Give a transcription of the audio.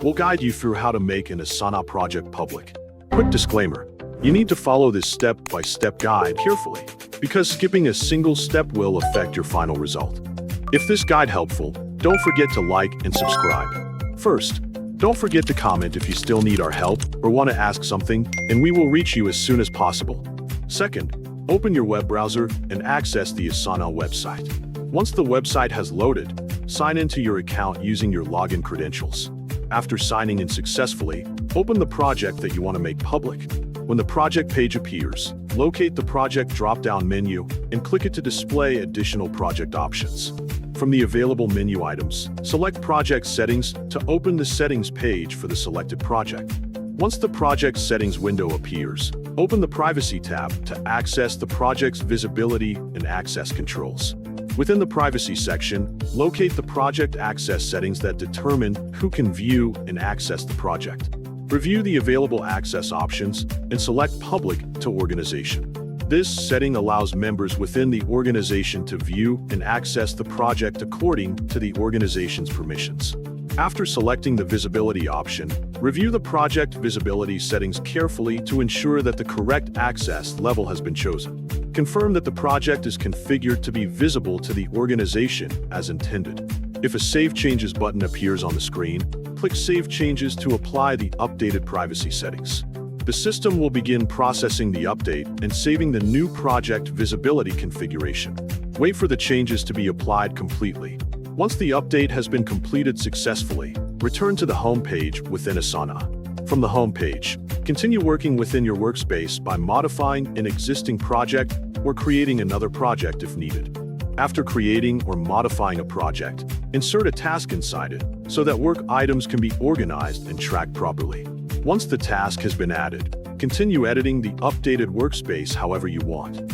we'll guide you through how to make an Asana project public. Quick disclaimer, you need to follow this step-by-step guide carefully, because skipping a single step will affect your final result. If this guide helpful, don't forget to like and subscribe. First, don't forget to comment if you still need our help or want to ask something, and we will reach you as soon as possible. Second, open your web browser and access the Asana website. Once the website has loaded, sign into your account using your login credentials. After signing in successfully, open the project that you want to make public. When the project page appears, locate the project drop-down menu and click it to display additional project options. From the available menu items, select Project Settings to open the settings page for the selected project. Once the project settings window appears, open the Privacy tab to access the project's visibility and access controls. Within the Privacy section, locate the project access settings that determine who can view and access the project. Review the available access options and select Public to Organization. This setting allows members within the organization to view and access the project according to the organization's permissions. After selecting the visibility option, review the project visibility settings carefully to ensure that the correct access level has been chosen. Confirm that the project is configured to be visible to the organization as intended. If a Save Changes button appears on the screen, click Save Changes to apply the updated privacy settings. The system will begin processing the update and saving the new project visibility configuration. Wait for the changes to be applied completely. Once the update has been completed successfully, return to the home page within Asana. From the home page, continue working within your workspace by modifying an existing project or creating another project if needed. After creating or modifying a project, insert a task inside it so that work items can be organized and tracked properly. Once the task has been added, continue editing the updated workspace however you want.